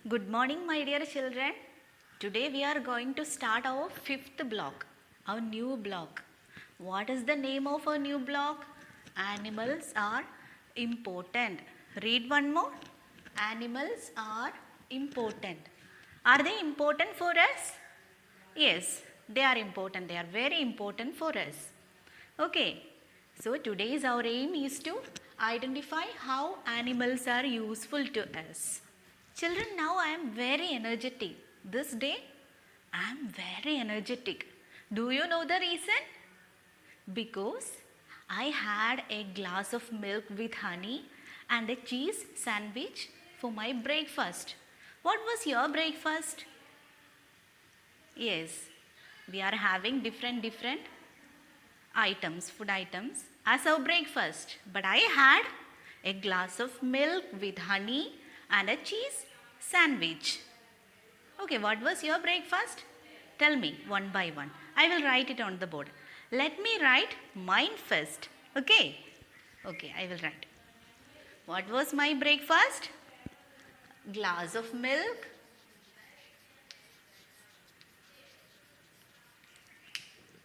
Good morning, my dear children. Today we are going to start our fifth block, our new block. What is the name of our new block? Animals are important. Read one more. Animals are important. Are they important for us? Yes, they are important. They are very important for us. Okay, so today's our aim is to identify how animals are useful to us. Children, now I am very energetic. This day I am very energetic. Do you know the reason? Because I had a glass of milk with honey and a cheese sandwich for my breakfast. What was your breakfast? Yes, we are having different items, food items as our breakfast. But I had a glass of milk with honey and a cheese sandwich. Okay, what was your breakfast? Tell me one by one. I will write it on the board. Let me write mine first. Okay? Okay, I will write. What was my breakfast? Glass of milk,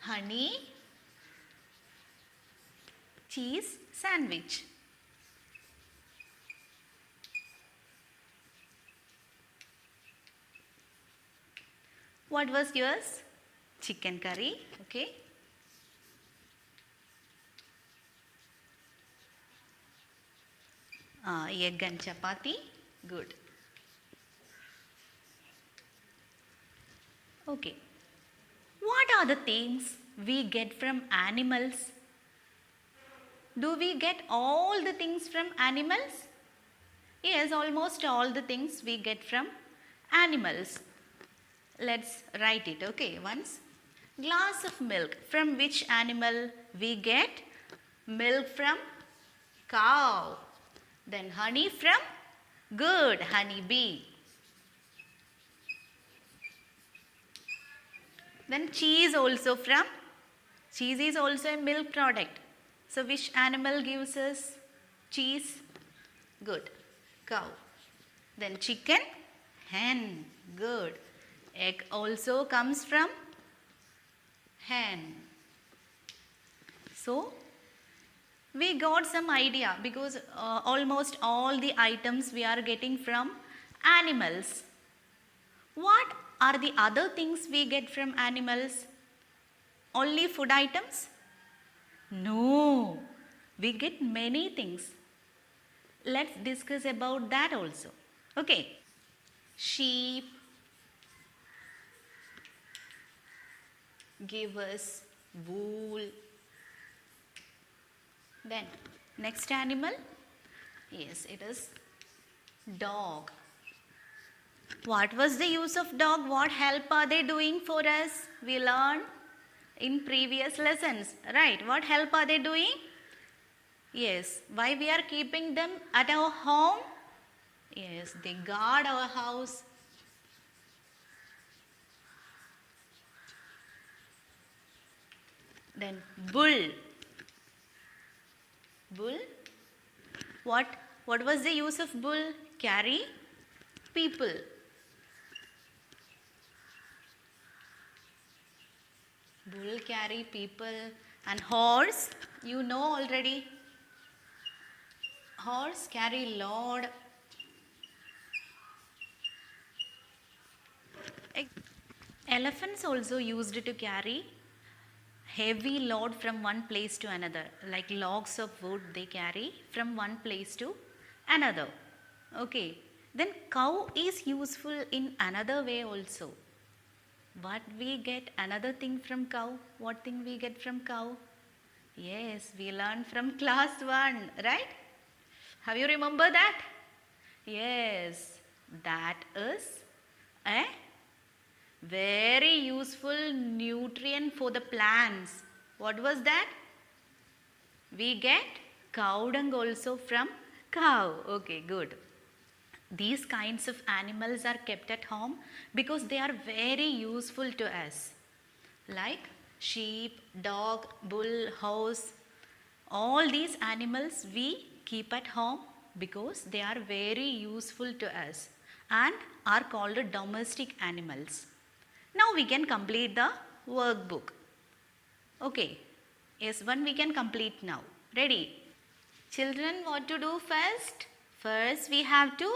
honey, cheese sandwich. What was yours? Chicken curry, okay. Egg and chapati, good. Okay. What are the things we get from animals? Do we get all the things from animals? Yes, almost all the things we get from animals. Let's write it, okay, once. Glass of milk. From which animal we get? Milk from cow. Then honey from? Good, honey bee. Then cheese also from? Cheese is also a milk product. So which animal gives us cheese? Good, cow. Then chicken? Hen. Good. Egg also comes from hen. So we got some idea because almost all the items we are getting from animals. What are the other things we get from animals? Only food items? No, we get many things. Let's discuss about that also. Okay. Sheep give us wool. Then next animal, yes, it is dog. What was the use of dog? What help are they doing for us? We learned in previous lessons, right? What help are they doing? Yes, why we are keeping them at our home? Yes, they guard our house. Then bull. Bull. What was the use of bull? Carry people. Bull carry people. And horse, you know already. Horse carry load. Elephants also used to carry heavy load from one place to another, like logs of wood they carry from one place to another. Okay, then cow is useful in another way also. What we get another thing from cow? What thing we get from cow? Yes, we learned from class 1, right? Have you remember that? Yes, that is a very useful nutrient for the plants. What was that? We get cow dung also from cow. Okay, good. These kinds of animals are kept at home because they are very useful to us. Like sheep, dog, bull, horse. All these animals we keep at home because they are very useful to us. and are called domestic animals. Now we can complete the workbook. Okay, S1 we can complete now. Ready? Children, what to do first? First we have to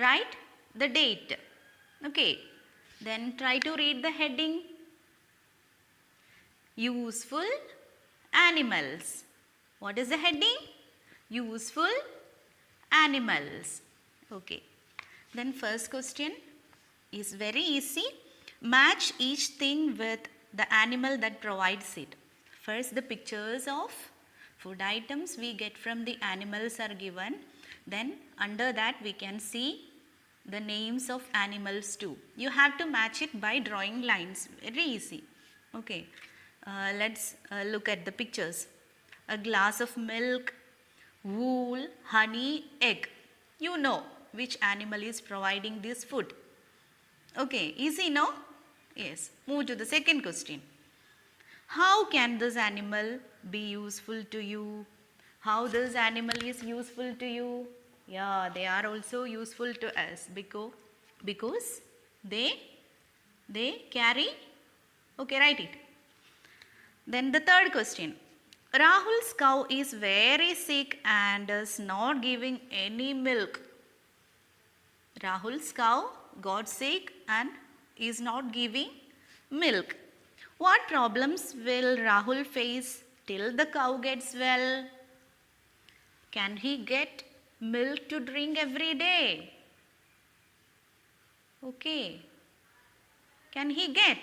write the date. Okay, then try to read the heading. Useful animals. What is the heading? Useful animals. Okay. Then first question is very easy. Match each thing with the animal that provides it. First the pictures of food items we get from the animals are given. Then under that we can see the names of animals too. You have to match it by drawing lines. Very easy. Okay. Let's look at the pictures. A glass of milk, wool, honey, egg. You know which animal is providing this food. Okay, easy, no? Yes. Move to the second question. How can this animal be useful to you? How this animal is useful to you? Yeah, they are also useful to us because they carry. Okay, write it. Then the third question. Rahul's cow is very sick and is not giving any milk. Rahul's cow got sick and is not giving milk. What problems will Rahul face till the cow gets well? Can he get milk to drink every day? Okay. Can he get?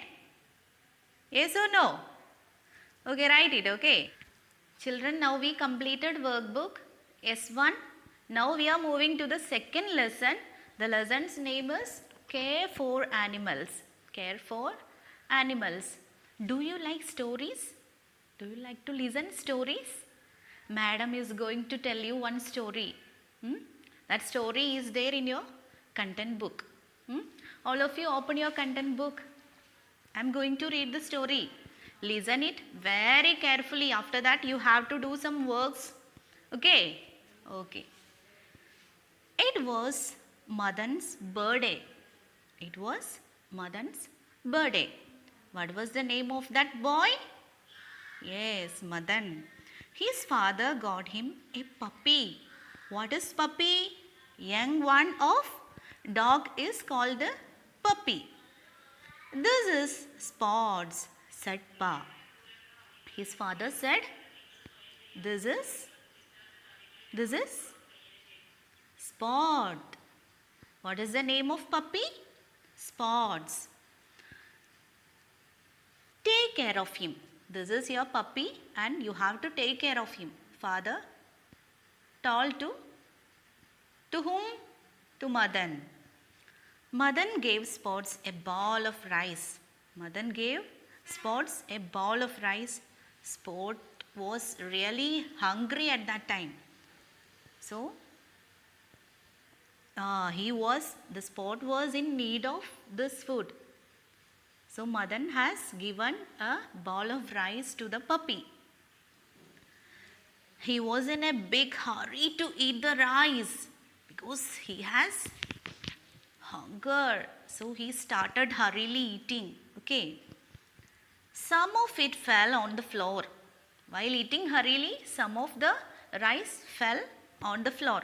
Yes or no? Okay, write it, okay. Children, now we completed workbook S1. Now we are moving to the second lesson. The lesson's name is Care for Animals. Care for Animals. Do you like stories? Do you like to listen stories? Madam is going to tell you one story. That story is there in your content book. All of you open your content book. I am going to read the story. Listen it very carefully. After that you have to do some works. Okay? Okay. It was Madan's birthday. It was Madan's birthday. What was the name of that boy? Yes, Madan. His father got him a puppy. What is puppy? Young one of dog is called a puppy. This is Spots, said Pa. His father said, This is Spot. What is the name of puppy? Spots. Take care of him. This is your puppy and you have to take care of him. Father told to whom? To Madan. Madan gave Spots a ball of rice. Madan gave Spots a ball of rice. Spot was really hungry at that time. So, the Spot was in need of this food. So, Madan has given a ball of rice to the puppy. He was in a big hurry to eat the rice because he has hunger. So, he started hurriedly eating. Okay. Some of it fell on the floor. While eating hurriedly, some of the rice fell on the floor.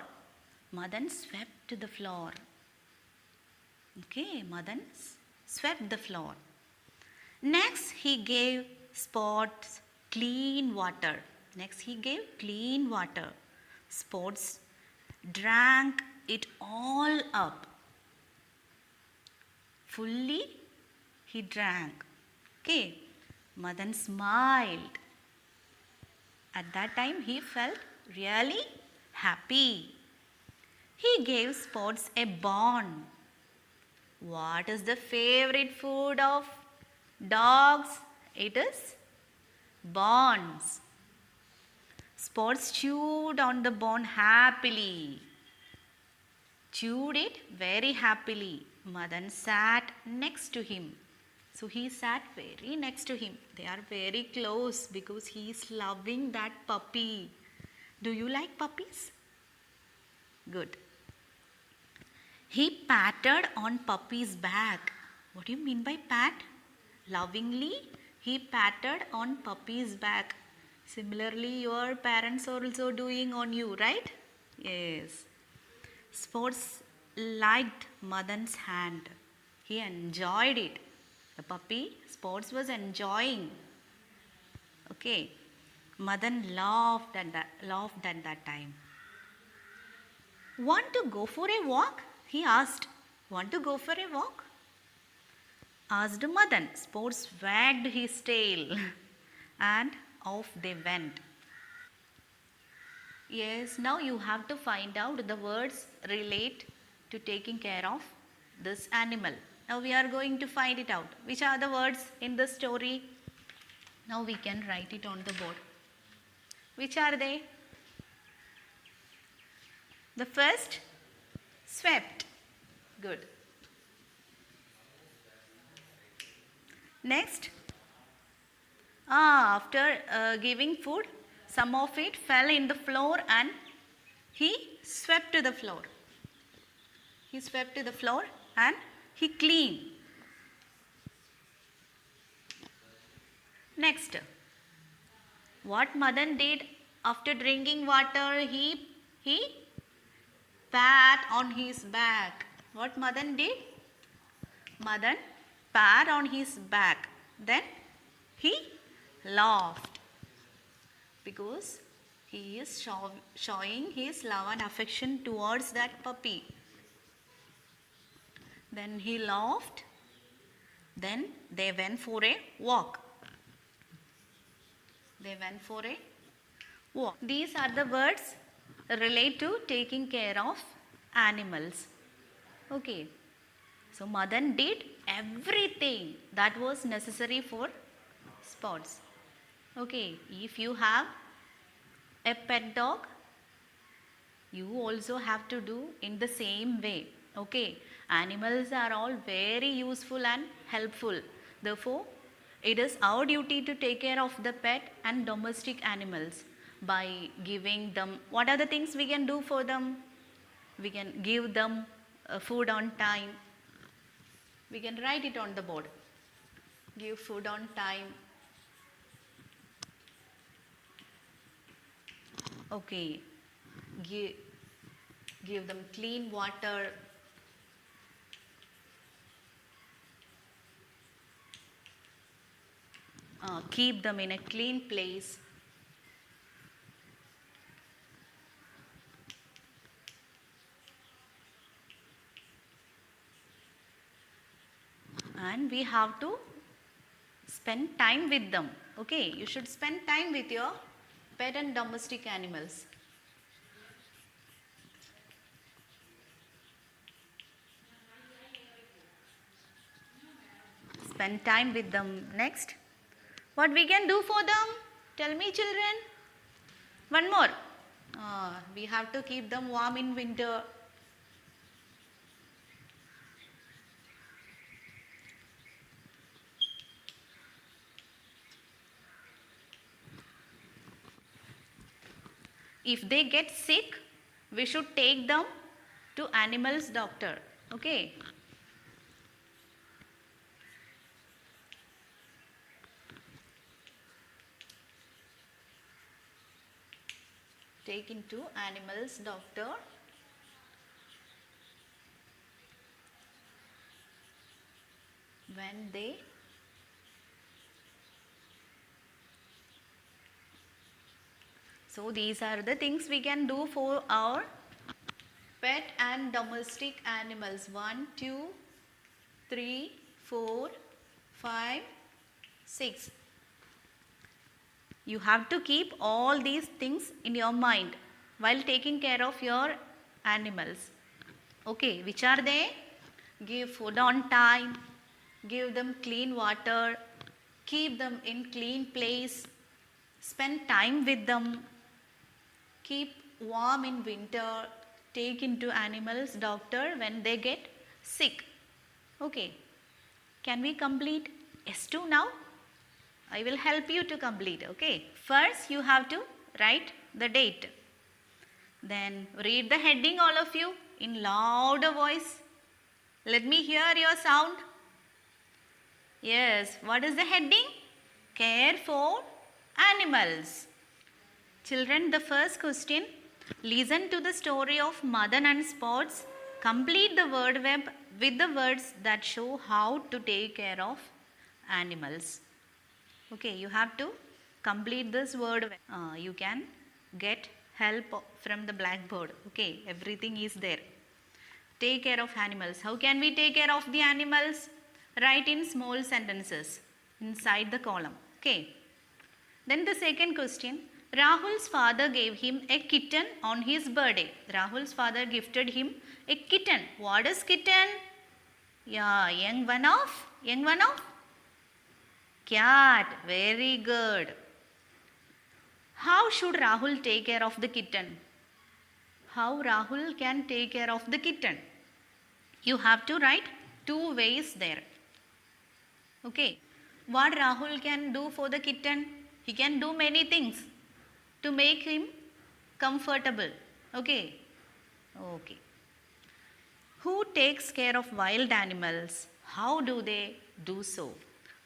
Madan swept the floor. Okay, Madan swept the floor. Next, he gave Spots clean water. Spots drank it all up. Fully, he drank. Okay, Madan smiled. At that time, he felt really happy. He gave Spots a bone. What is the favorite food of dogs? It is bones. Spots chewed on the bone happily. Chewed it very happily. Madan sat next to him. So he sat very next to him. They are very close because he is loving that puppy. Do you like puppies? Good. He patted on puppy's back. What do you mean by pat? Lovingly, he patted on puppy's back. Similarly, your parents are also doing on you, right? Yes. Sports liked Madan's hand. He enjoyed it. The puppy, Sports was enjoying. Okay. Madan laughed at that time. Want to go for a walk? He asked. Want to go for a walk? Asked Madan. Sports wagged his tail and off they went. Yes, now you have to find out the words relate to taking care of this animal. Now we are going to find it out. Which are the words in the story? Now we can write it on the board. Which are they? The first, swept. Good. Next, after giving food, some of it fell in the floor and he swept to the floor. He swept to the floor and he cleaned. Next, what Madan did after drinking water, he pat on his back. What Madan did? Madan pat on his back. Then he laughed because he is showing his love and affection towards that puppy. Then he laughed. Then they went for a walk. They went for a walk. These are the words relate to taking care of animals. Okay. So Madan did everything that was necessary for Sports. Okay. If you have a pet dog, you also have to do in the same way. Okay. Animals are all very useful and helpful. Therefore, it is our duty to take care of the pet and domestic animals by giving them, what are the things we can do for them? We can give them food on time. We can write it on the board. Give food on time. Okay. Give them clean water. Keep them in a clean place. And we have to spend time with them. Okay, you should spend time with your pet and domestic animals. Spend time with them. Next, what we can do for them? Tell me, children. One more. We have to keep them warm in winter. If they get sick, we should take them to animals doctor. Okay. Take into animals doctor. When they So these are the things we can do for our pet and domestic animals. 1, 2, 3, 4, 5, 6. You have to keep all these things in your mind while taking care of your animals. Okay, which are they? Give food on time, give them clean water, keep them in clean place, spend time with them, keep warm in winter, take into animals doctor when they get sick. Okay, can we complete S2 now? I will help you to complete. Okay, first you have to write the date. Then read the heading, all of you. in louder voice. Let me hear your sound. Yes, what is the heading? Care for animals. Children, the first question. Listen to the story of Madan and Spots. Complete the word web with the words that show how to take care of animals. Okay, you have to complete this word web. You can get help from the blackboard. Okay, everything is there. Take care of animals. How can we take care of the animals? Write in small sentences inside the column. Okay. Then the second question. Rahul's father gave him a kitten on his birthday. Rahul's father gifted him a kitten. What is kitten? Yeah, young one of cat. Very good. How should Rahul take care of the kitten? How Rahul can take care of the kitten? You have to write two ways there. Okay. What Rahul can do for the kitten? He can do many things to make him comfortable. Okay. Okay. Who takes care of wild animals? How do they do so?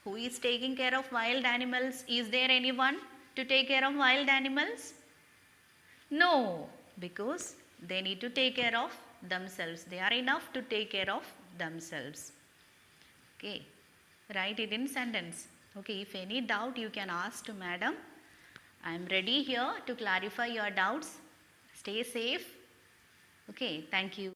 Who is taking care of wild animals? Is there anyone to take care of wild animals? No, because they need to take care of themselves. They are enough to take care of themselves. Okay, write it in sentence. Okay, if any doubt you can ask to madam. I am ready here to clarify your doubts. Stay safe. Okay, thank you.